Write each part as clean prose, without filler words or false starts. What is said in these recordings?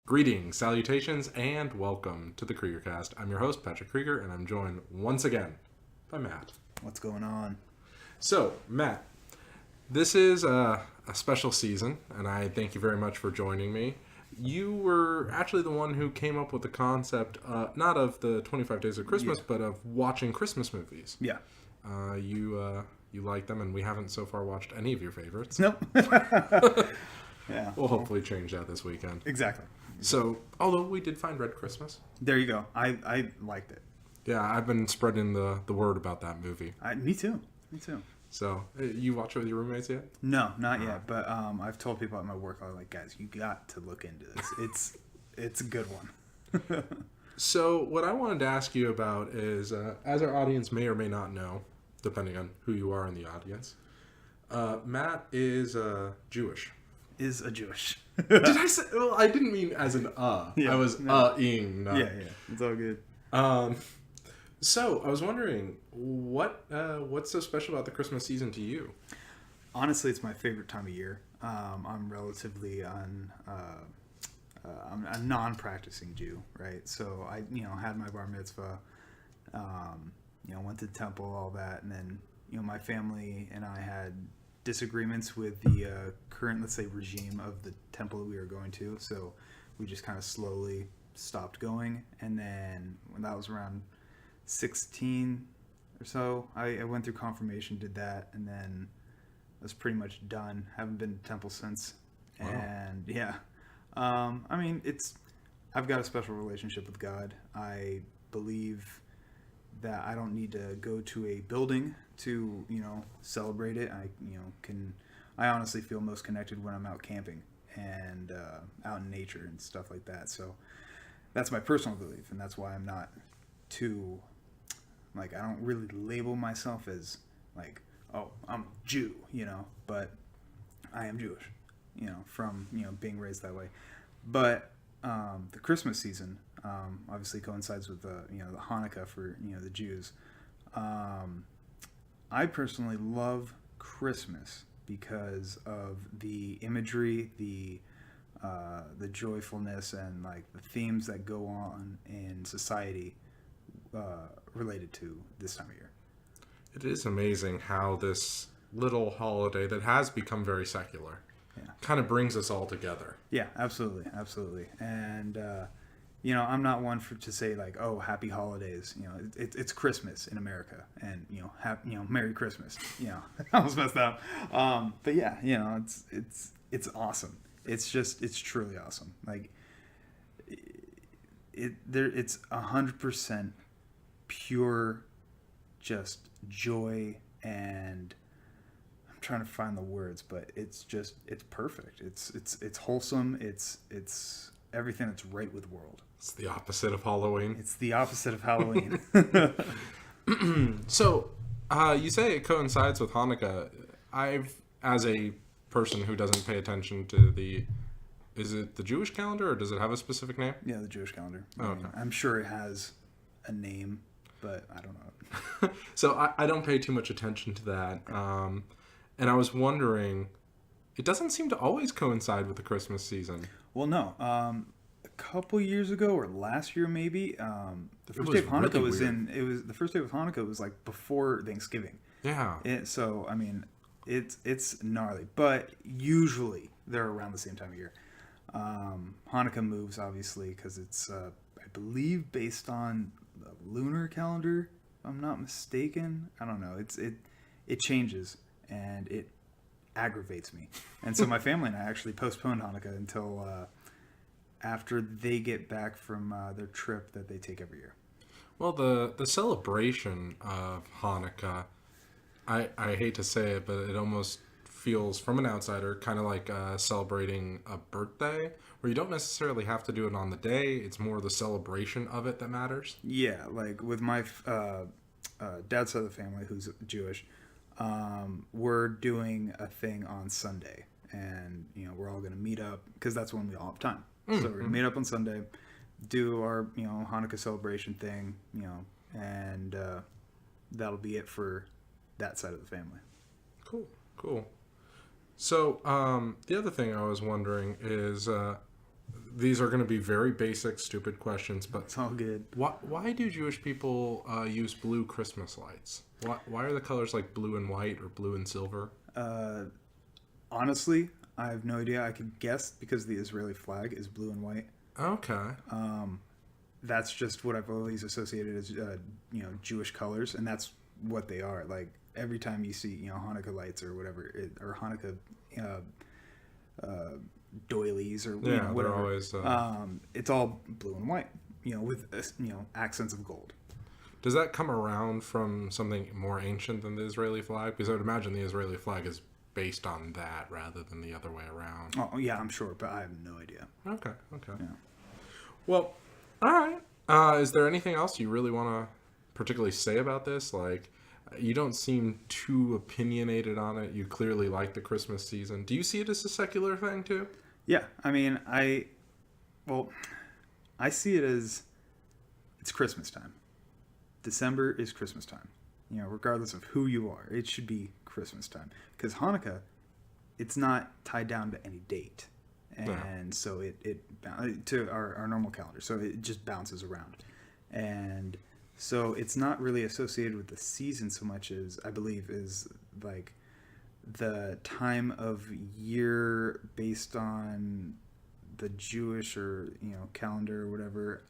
Greetings, salutations, and welcome to the Kreeger cast. I'm your host, Patrick Kreeger, and I'm joined once again by Matt. What's going on? So, Matt, this is a special season, and I thank you very much for joining me. You were actually the one who came up with the concept, not of the 25 Days of Christmas, but of watching Christmas movies. Yeah. You like them, and we haven't so far watched any of your favorites. Nope. Yeah. We'll hopefully change that this weekend. Exactly. So, although we did find Red Christmas. There you go. I liked it. Yeah, I've been spreading the word about that movie. Me too. So, you watch it with your roommates yet? No, not yet. But I've told people at my work, I'm like, guys, you got to look into this. It's a good one. So, what I wanted to ask you about is, as our audience may or may not know, depending on who you are in the audience, Matt is Jewish. Is a Jewish. Did I say? Well, I didn't mean as an Yeah, I was ing. Not. Yeah. It's all good. So I was wondering, what's so special about the Christmas season to you? Honestly, it's my favorite time of year. I'm relatively I'm a non-practicing Jew, right? So I, had my bar mitzvah, went to the temple, all that, and then, my family and I had disagreements with the current, let's say, regime of the temple that we were going to. So we just kind of slowly stopped going. And then when that was around 16 or so, I went through confirmation, did that, and then I was pretty much done. Haven't been to temple since. Wow. And yeah, I've got a special relationship with God. I believe that I don't need to go to a building to, celebrate it. I honestly feel most connected when I'm out camping and out in nature and stuff like that. So that's my personal belief, and that's why I'm not too, I don't really label myself as oh, I'm a Jew, but I am Jewish, from, being raised that way. But the Christmas season obviously coincides with the Hanukkah for the Jews. I personally love Christmas because of the imagery, the joyfulness, and the themes that go on in society related to this time of year. It is amazing how this little holiday that has become very secular kind of brings us all together. Yeah, absolutely. And I'm not one to say oh, happy holidays. It's Christmas in America, and Merry Christmas. I was messed up. But yeah, it's awesome. It's truly awesome. It's 100% pure, just joy, and I'm trying to find the words, but it's perfect. It's wholesome. It's everything that's right with the world. It's the opposite of Halloween. It's the opposite of Halloween. So, you say it coincides with Hanukkah. As a person who doesn't pay attention to is it the Jewish calendar, or does it have a specific name? Yeah, the Jewish calendar. Okay. I'm sure it has a name, but I don't know. So I don't pay too much attention to that. And I was wondering, it doesn't seem to always coincide with the Christmas season. Well, no. A couple years ago, or last year maybe, the first day of Hanukkah the first day of Hanukkah was before Thanksgiving. Yeah. It's gnarly, but usually they're around the same time of year. Hanukkah moves obviously because it's I believe based on the lunar calendar, if I'm not mistaken. I don't know. It changes, and it aggravates me. And so my family and I actually postponed Hanukkah until after they get back from their trip that they take every year. Well, the celebration of Hanukkah, I hate to say it, but it almost feels, from an outsider, kind of like celebrating a birthday, where you don't necessarily have to do it on the day. It's more the celebration of it that matters. Yeah, with my dad's side of the family, who's Jewish, we're doing a thing on Sunday, and we're all going to meet up because that's when we all have time. So we're going to meet up on Sunday, do our Hanukkah celebration thing, and that'll be it for that side of the family. Cool. So the other thing I was wondering is these are going to be very basic, stupid questions, but It's all good. why do Jewish people use blue Christmas lights? Why are the colors like blue and white or blue and silver? Honestly, I have no idea. I could guess because the Israeli flag is blue and white. Okay. That's just what I've always associated as Jewish colors, and that's what they are. Like every time you see Hanukkah lights or whatever, or Hanukkah doilies or whatever, they're always. it's all blue and white, with accents of gold. Does that come around from something more ancient than the Israeli flag? Because I would imagine the Israeli flag is based on that rather than the other way around. Oh yeah, I'm sure, but I have no idea. Okay. Yeah. Well, all right. Is there anything else you really want to particularly say about this? Like, you don't seem too opinionated on it. You clearly like the Christmas season. Do you see it as a secular thing too? Yeah, I mean, I see it as it's Christmas time. December is Christmas time. Regardless of who you are, it should be Christmas time. Because Hanukkah, it's not tied down to any date. And so it to our normal calendar. So it just bounces around. And so it's not really associated with the season so much as, I believe, is like the time of year based on the Jewish or calendar or whatever.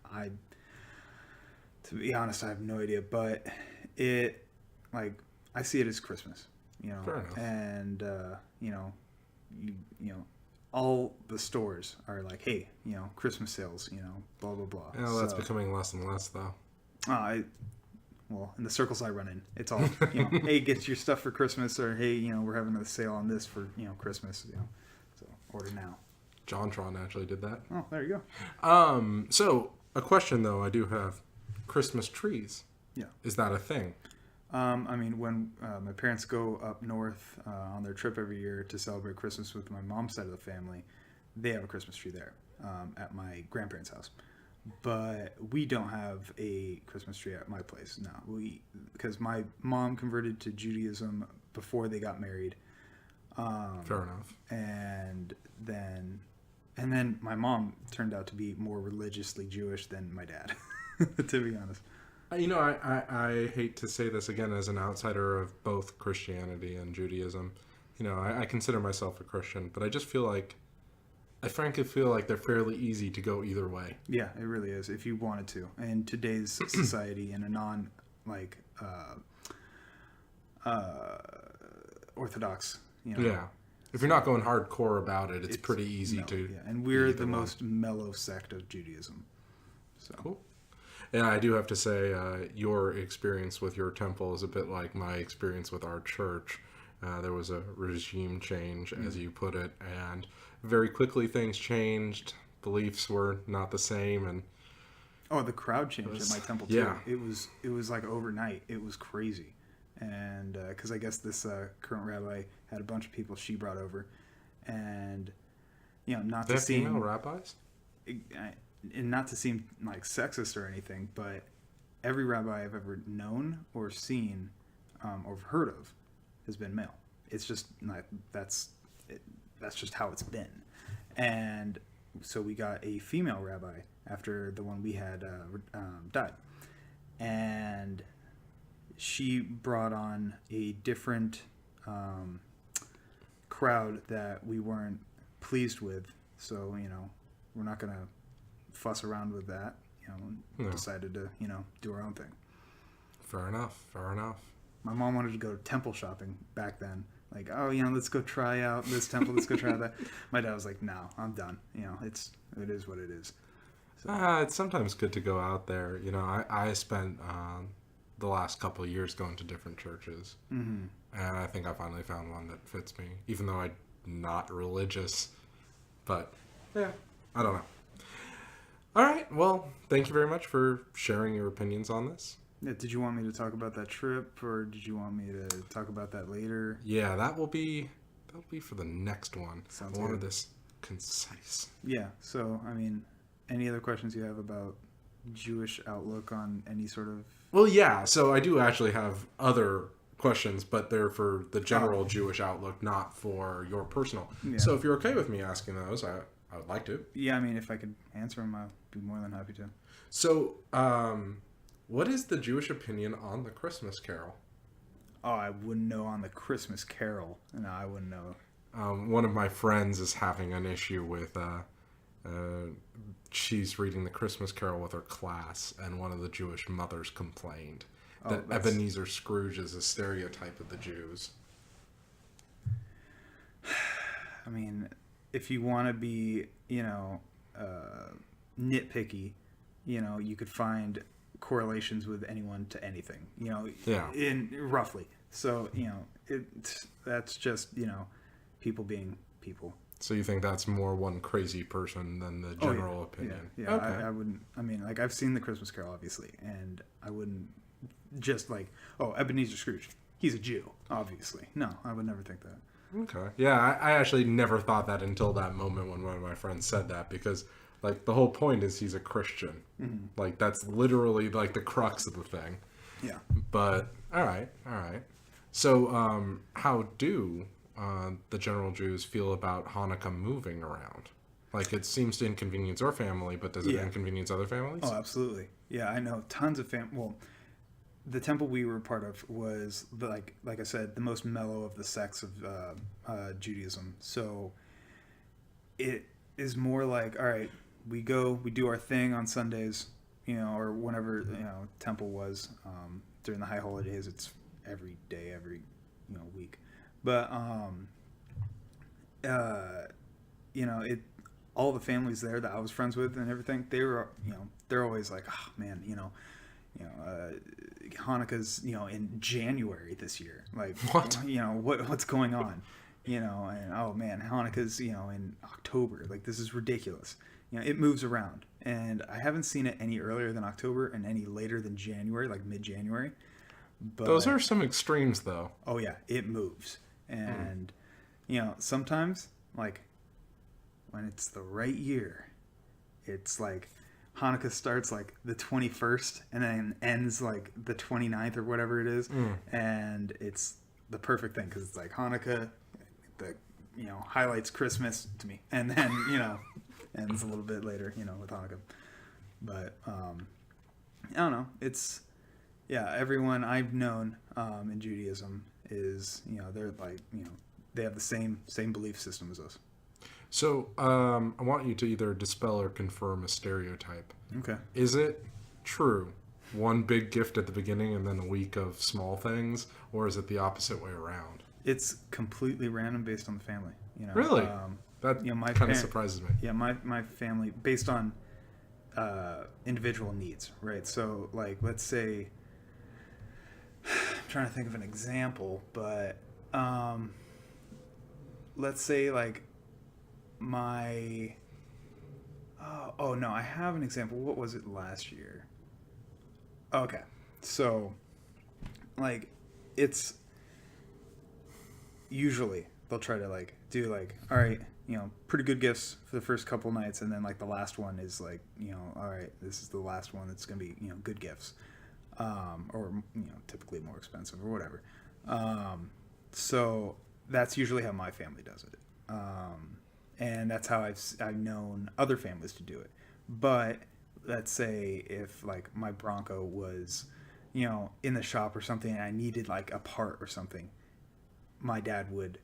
To be honest, I have no idea, but I see it as Christmas, Fair enough. and all the stores are like, hey, Christmas sales, blah blah blah. Yeah, that's becoming less and less though. Well, in the circles I run in, it's all, hey, get your stuff for Christmas, or hey, we're having a sale on this for Christmas, so order now. JonTron actually did that. Oh, there you go. So a question though, I do have: Christmas trees. Yeah. Is that a thing? I mean, when my parents go up north on their trip every year to celebrate Christmas with my mom's side of the family, they have a Christmas tree there at my grandparents' house. But we don't have a Christmas tree at my place. No, because my mom converted to Judaism before they got married. Fair enough. And then my mom turned out to be more religiously Jewish than my dad, to be honest. I hate to say this again as an outsider of both Christianity and Judaism. I consider myself a Christian, but I frankly feel like they're fairly easy to go either way. Yeah, it really is, if you wanted to. In today's society, in a non, orthodox, Yeah. If you're not going hardcore about it, it's pretty easy to... Yeah, and we're the most mellow sect of Judaism. So. Cool. And I do have to say, your experience with your temple is a bit like my experience with our church. There was a regime change, as you put it, and very quickly things changed. Beliefs were not the same, and the crowd changed at my temple too. Yeah. It was like overnight. It was crazy, and because I guess this current rabbi had a bunch of people she brought over, and not to seem female rabbis. And not to seem like sexist or anything, but every rabbi I've ever known or seen or heard of has been male. It's just like that's just how it's been. And so we got a female rabbi after the one we had died, and she brought on a different crowd that we weren't pleased with. So we're not gonna fuss around with that, decided to, do our own thing. Fair enough. My mom wanted to go temple shopping back then. Like, let's go try out this temple, let's go try out that. My dad was like, no, I'm done. It is what it is. So. It's sometimes good to go out there. I spent the last couple of years going to different churches. Mm-hmm. And I think I finally found one that fits me, even though I'm not religious. But, yeah, I don't know. All right. Well, thank you very much for sharing your opinions on this. Yeah, did you want me to talk about that trip, or did you want me to talk about that later? Yeah, that'll be for the next one. Sounds I good. wanted this concise. Yeah. So, I mean, any other questions you have about Jewish outlook on any sort of... Well, yeah. So I do actually have other questions, but they're for the general Jewish outlook, not for your personal. Yeah. So if you're okay with me asking those, I would like to. Yeah, I mean, if I could answer them, I'd be more than happy to. So, what is the Jewish opinion on the Christmas Carol? Oh, I wouldn't know on the Christmas Carol. No, I wouldn't know. One of my friends is having an issue with, she's reading the Christmas Carol with her class, and one of the Jewish mothers complained that Ebenezer Scrooge is a stereotype of the Jews. I mean, if you want to be, nitpicky, you could find correlations with anyone to anything, in roughly. So, that's just, people being people. So you think that's more one crazy person than the general opinion? Yeah. Okay. I wouldn't, I've seen the Christmas Carol, obviously, and I wouldn't just Ebenezer Scrooge, he's a Jew, obviously. No, I would never think that. Okay. Yeah, I actually never thought that until that moment when one of my friends said that, because the whole point is he's a Christian. Mm-hmm. That's literally the crux of the thing. Yeah. But all right. So how do the general Jews feel about Hanukkah moving around? It seems to inconvenience our family, but does it inconvenience other families? Oh, absolutely. Yeah, I know tons of the temple we were part of was, like I said, the most mellow of the sects of Judaism. So it is more like, all right, we do our thing on Sundays, or whenever, temple was, during the high holidays. It's every day, every, week. But, all the families there that I was friends with and everything, they were, they're always like, oh man, Hanukkah's, in January this year. What? What's going on? And oh man, Hanukkah's, in October. This is ridiculous. It moves around. And I haven't seen it any earlier than October and any later than January, mid-January. But those are some extremes, though. Oh yeah, it moves. And, sometimes, when it's the right year, it's Hanukkah starts the 21st and then ends the 29th or whatever it is. And it's the perfect thing because it's Hanukkah, highlights Christmas to me. And then, ends a little bit later, with Hanukkah. But, I don't know. It's, everyone I've known in Judaism is, they're they have the same belief system as us. So, I want you to either dispel or confirm a stereotype. Okay. Is it true, one big gift at the beginning and then a week of small things, or is it the opposite way around? It's completely random based on the family. Really? That kind of surprises me. Yeah, my family, based on individual needs, right? So, let's say, I'm trying to think of an example, but let's say, my no, I have an example. What was it last year? Okay, so it's usually they'll try to do all right, pretty good gifts for the first couple nights, and then the last one is all right, this is the last one that's gonna be good gifts, or typically more expensive or whatever. So that's usually how my family does it. And that's how I've known other families to do it. But let's say if my Bronco was, in the shop or something and I needed a part or something, my dad would,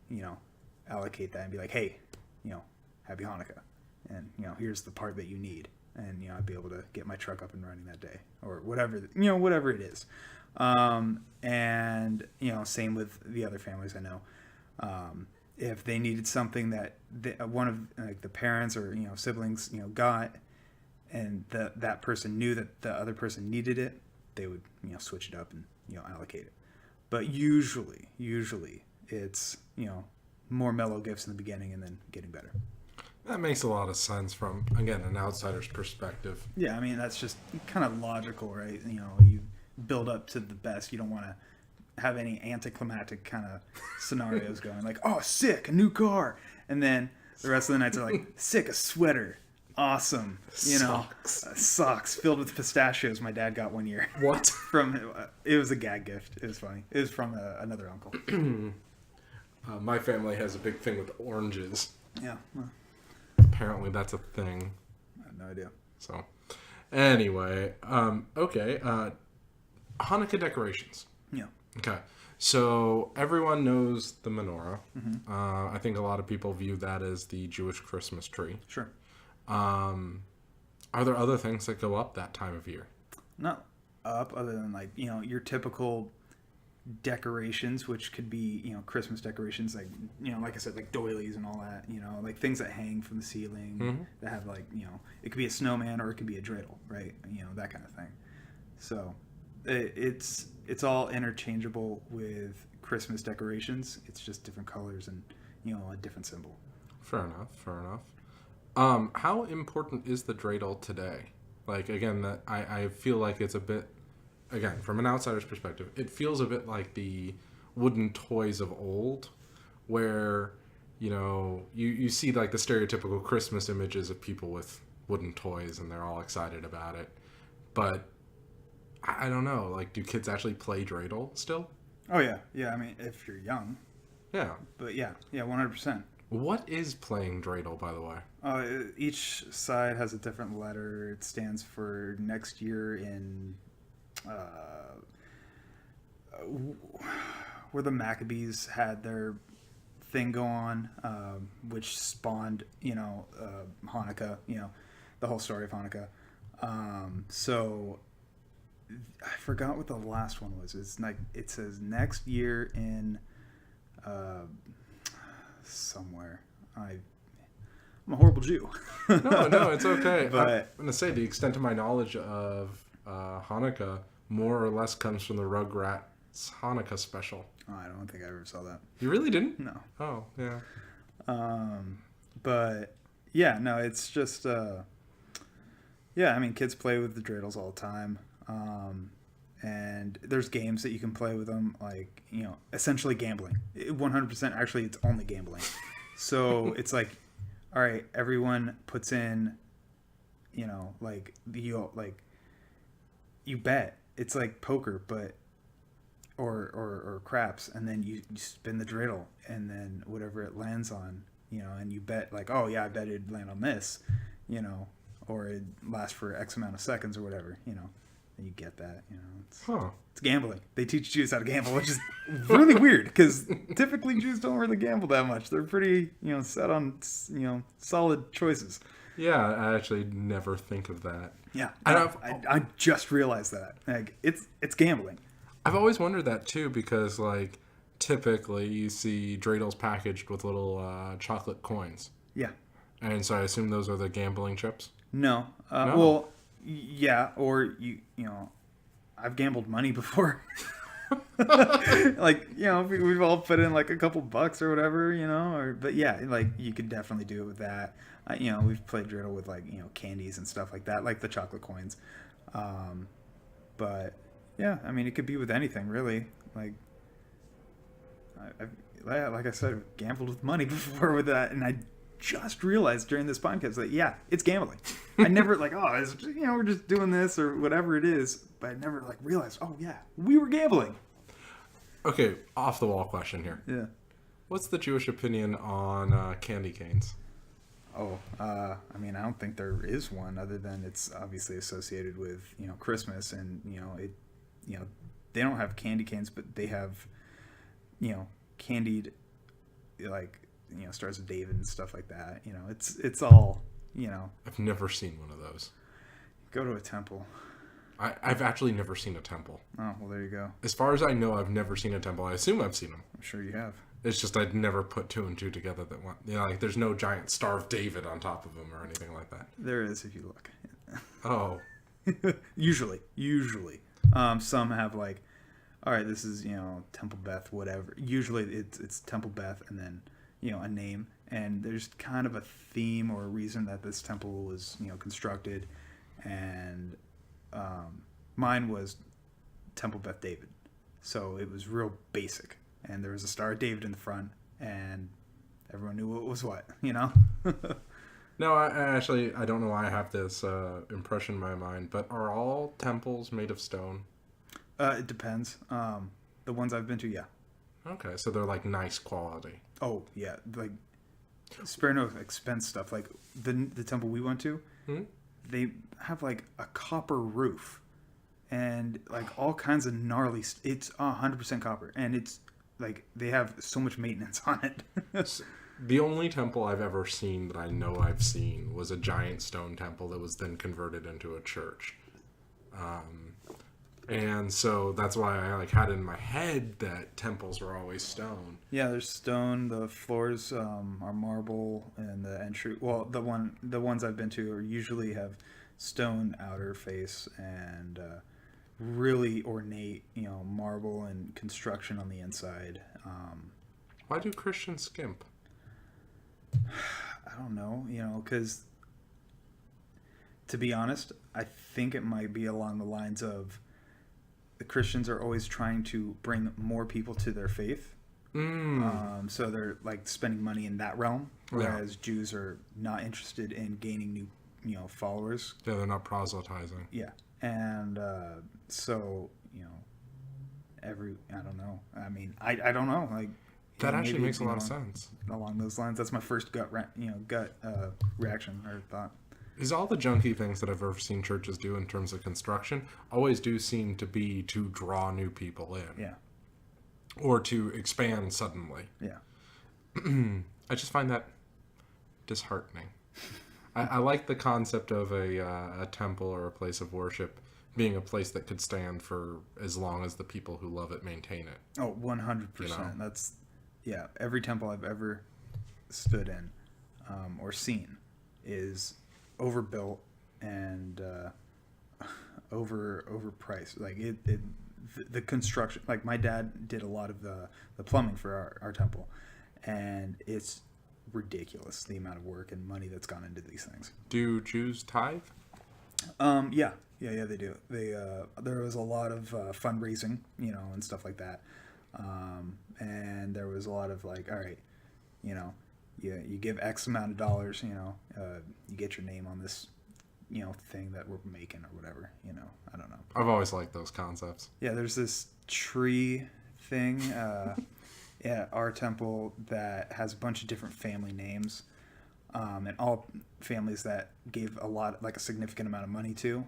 allocate that and be like, hey, happy Hanukkah. And, here's the part that you need. And, I'd be able to get my truck up and running that day or whatever, whatever it is. And, same with the other families I know. If they needed something that one of the parents or siblings got, and that person knew that the other person needed it, they would switch it up and allocate it. But usually it's more mellow gifts in the beginning and then getting better. That makes a lot of sense from, again, an outsider's perspective. Yeah, that's just kind of logical, right? You build up to the best. You don't want to have any anticlimactic kind of scenarios going oh, sick, a new car, and then the rest of the nights are sick, a sweater, awesome, socks filled with pistachios my dad got one year. What? It was a gag gift. It was funny. It was from another uncle. My family has a big thing with oranges. Yeah. apparently that's a thing. I have no idea. So, anyway, okay. Hanukkah decorations. Yeah. Okay. So everyone knows the menorah. I think a lot of people view that as the Jewish Christmas tree. Sure. Are there other things that go up that time of year? Not up, other than like, your typical decorations, which could be, Christmas decorations, like, like I said, like doilies and all that, like things that hang from the ceiling that have like, it could be a snowman or it could be a dreidel, right? That kind of thing. So it's all interchangeable with Christmas decorations. It's just different colors and, a different symbol. Fair enough. How important is the dreidel today? Like, again, that I feel like it's a bit, again, from an outsider's perspective, it feels a bit like the wooden toys of old, where, you see like the stereotypical Christmas images of people with wooden toys and they're all excited about it. But I don't know, like, do kids actually play dreidel still? Oh, yeah. Yeah, I mean, if you're young. Yeah. But yeah, 100%. What is playing dreidel, by the way? Each side has a different letter. It stands for next year in where the Maccabees had their thing go on, which spawned, Hanukkah, the whole story of Hanukkah. So I forgot what the last one was. It's like, it says next year in somewhere. I'm a horrible Jew. No, it's okay. But I'm going to say the extent of my knowledge of Hanukkah more or less comes from the Rugrats Hanukkah special. oh, I don't think I ever saw that. You really didn't? No. Oh, yeah. But yeah, no, it's just yeah, I mean, kids play with the dreidels all the time. And there's games that you can play with them, like, essentially gambling. 100%, actually, it's only gambling. So it's like, all right, everyone puts in, like, you bet. It's like poker, but, or craps, and then you spin the dreidel, and then whatever it lands on, and you bet, like, oh, yeah, I bet it'd land on this, or it'd last for X amount of seconds or whatever, and you get that, it's gambling. They teach Jews how to gamble, which is really weird because typically Jews don't really gamble that much. They're pretty, set on, solid choices. Yeah, I actually never think of that. Yeah, I just realized that. Like, it's gambling. I've always wondered that too because, like, typically you see dreidels packaged with little chocolate coins. Yeah. And so I assume those are the gambling chips? No. No? Well, yeah, or I've gambled money before. Like, we've all put in like a couple bucks or whatever, but yeah, like you could definitely do it with that. We've played dreidel with like, candies and stuff like that, like the chocolate coins. But yeah, I mean, it could be with anything really. Like, like I said, I've gambled with money before with that, and I just realized during this podcast that, yeah, it's gambling. I never like, oh, it's, we're just doing this or whatever it is, but I never like realized, oh yeah, we were gambling. Okay, off the wall question here. Yeah. What's the Jewish opinion on candy canes? Oh, I mean, I don't think there is one other than it's obviously associated with, Christmas, and, they don't have candy canes, but they have, candied, like, Stars of David and stuff like that. It's all, I've never seen one of those. Go to a temple. I've actually never seen a temple. Oh, well, there you go. As far as I know, I've never seen a temple. I assume I've seen them. I'm sure you have. It's just I'd never put two and two together that one. Like there's no giant Star of David on top of them or anything like that. There is if you look. Oh. Usually. Some have like, all right, this is, Temple Beth, whatever. Usually it's Temple Beth and then, a name. And there's kind of a theme or a reason that this temple was, constructed. And mine was Temple Beth David. So it was real basic. And there was a Star of David in the front. And everyone knew what was what, No, I don't know why I have this impression in my mind, but are all temples made of stone? It depends. The ones I've been to, yeah. Okay, so they're like nice quality. Oh, yeah. Like, spare no expense stuff. Like the temple we went to, they have like a copper roof, and like all kinds of gnarly. It's 100% copper, and it's like they have so much maintenance on it. The only temple I've ever seen that I know I've seen was a giant stone temple that was then converted into a church. And so that's why I like had in my head that temples were always stone. Yeah, there's stone. The floors are marble, and the entry. Well, the ones I've been to are usually have stone outer face and really ornate, marble and construction on the inside. Why do Christians skimp? I don't know, because to be honest, I think it might be along the lines of the Christians are always trying to bring more people to their faith. So they're like spending money in that realm, whereas Jews are not interested in gaining new, followers. Yeah, they're not proselytizing. Yeah, and so I don't know. I mean, I don't know. Like that actually makes a lot of sense. Along those lines, that's my first gut reaction or thought. Is all the junky things that I've ever seen churches do in terms of construction always do seem to be to draw new people in. Yeah. Or to expand suddenly. Yeah. I just find that disheartening. I like the concept of a temple or a place of worship being a place that could stand for as long as the people who love it maintain it. Oh, 100%. That's, every temple I've ever stood in or seen is overbuilt and overpriced. Like the construction. Like my dad did a lot of the plumbing for our temple, and it's ridiculous the amount of work and money that's gone into these things. Do Jews tithe? Yeah, they do. There was a lot of fundraising, and stuff like that, and there was a lot of like, all right, you give X amount of dollars, you get your name on this, thing that we're making or whatever, I don't know. I've always liked those concepts. Yeah, there's this tree thing at our temple that has a bunch of different family names, and all families that gave a significant amount of money to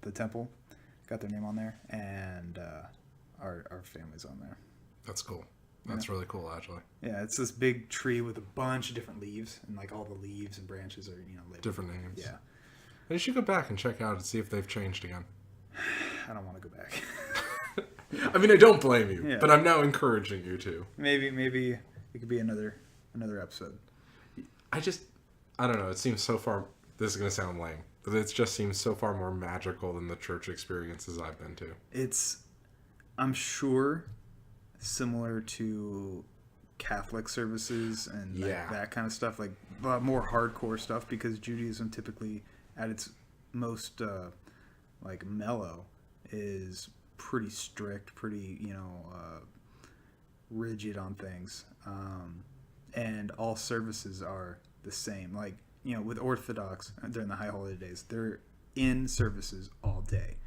the temple got their name on there, and our family's on there. That's cool. That's really cool, actually. Yeah, it's this big tree with a bunch of different leaves, and like all the leaves and branches are, labeled. Different names. Yeah. You should go back and check out and see if they've changed again. I don't want to go back. I mean, I don't blame you, but I'm now encouraging you to. Maybe it could be another episode. I don't know. It seems so far. This is going to sound lame, but it just seems so far more magical than the church experiences I've been to. I'm sure, similar to Catholic services and that kind of stuff, like more hardcore stuff, because Judaism typically at its most like mellow is pretty strict, pretty rigid on things, and all services are the same. Like with Orthodox during the high holiday days, they're in services all day.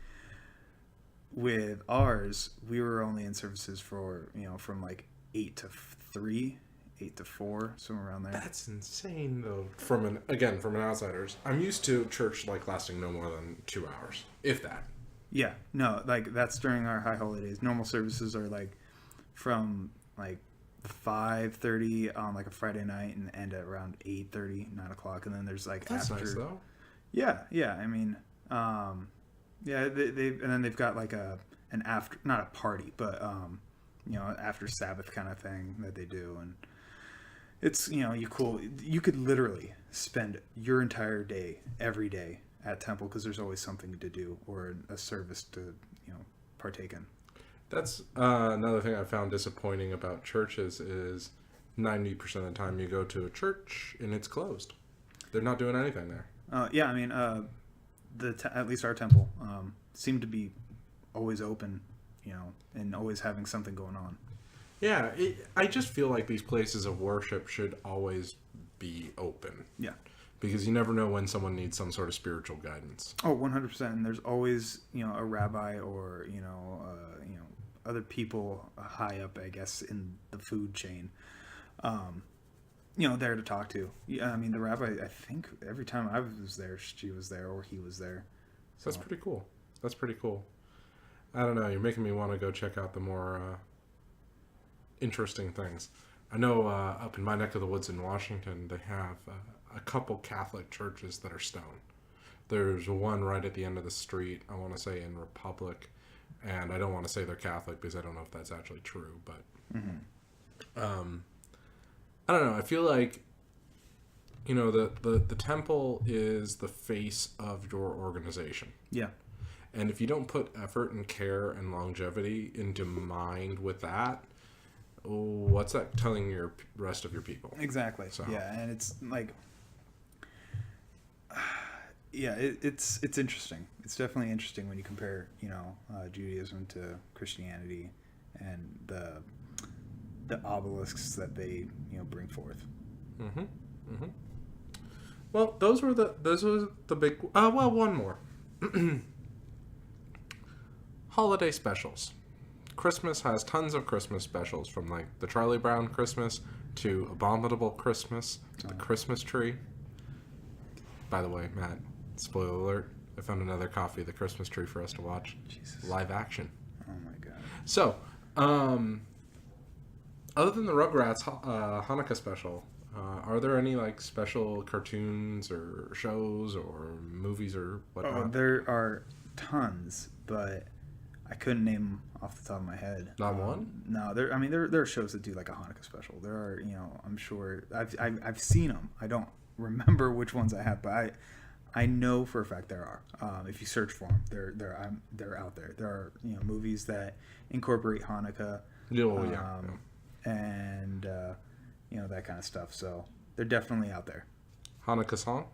With ours, we were only in services for from like 8 to 3, 8 to 4, somewhere around there. That's insane, though. From an outsider's, I'm used to church like lasting no more than 2 hours, if that. Yeah, no, like that's during our high holidays. Normal services are like from like 5:30 on like a Friday night and end at around 8:30, 9 o'clock, and then there's like that's after. Nice, though. Yeah. I mean, they've got like an after, not a party, but after Sabbath kind of thing that they do, and it's you could literally spend your entire day every day at temple because there's always something to do or a service to partake in. That's another thing I found disappointing about churches is 90% of the time you go to a church and it's closed. They're not doing anything there. I mean, at least our temple seemed to be always open, and always having something going on. Yeah, I just feel like these places of worship should always be open. Yeah. Because you never know when someone needs some sort of spiritual guidance. Oh, 100%. And there's always, a rabbi or, other people high up, I guess, in the food chain, there to talk to. Yeah, I mean, the rabbi, I think every time I was there, she was there or he was there. So. That's pretty cool. That's pretty cool. I don't know. You're making me want to go check out the more interesting things. I know up in my neck of the woods in Washington, they have a couple Catholic churches that are stone. There's one right at the end of the street, I want to say in Republic, and I don't want to say they're Catholic because I don't know if that's actually true, but I don't know. I feel like, the temple is the face of your organization. Yeah. And if you don't put effort and care and longevity into mind with that, what's that telling your rest of your people? Exactly. So. Yeah, and it's like, it's interesting. It's definitely interesting when you compare, Judaism to Christianity and the obelisks that they, bring forth. Mm-hmm. Mm-hmm. Well, those were the big. Well, one more. Holiday specials. Christmas has tons of Christmas specials, from like the Charlie Brown Christmas to Abominable Christmas to the Christmas tree. By the way, Matt, spoiler alert, I found another copy of the Christmas tree for us to watch. Jesus. Live action. Oh my god. So, other than the Rugrats Hanukkah special, are there any like special cartoons or shows or movies or whatnot? Oh, there are tons, but I couldn't name them off the top of my head. Not one? No, there are shows that do like a Hanukkah special. There are, I'm sure I've seen them. I don't remember which ones I have, but I know for a fact there are. If you search for them, they're out there. There are movies that incorporate Hanukkah. And that kind of stuff. So they're definitely out there. Hanukkah song?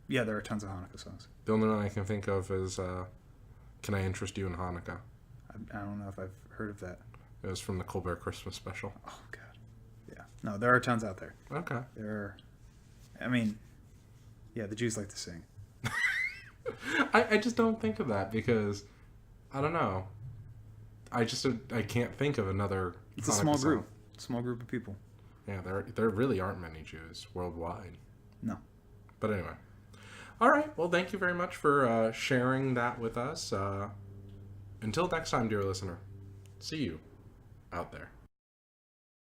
Yeah, there are tons of Hanukkah songs. The only one I can think of is "Can I Interest You in Hanukkah?" I don't know if I've heard of that. It was from the Colbert Christmas special. Oh god, yeah. No, there are tons out there. Okay. The Jews like to sing. I just don't think of that because I don't know. I can't think of another. It's Hanukkah a small group. song. Small group of people. Yeah, there really aren't many Jews worldwide. No. But anyway. All right. Well, thank you very much for sharing that with us. Until next time, dear listener. See you out there.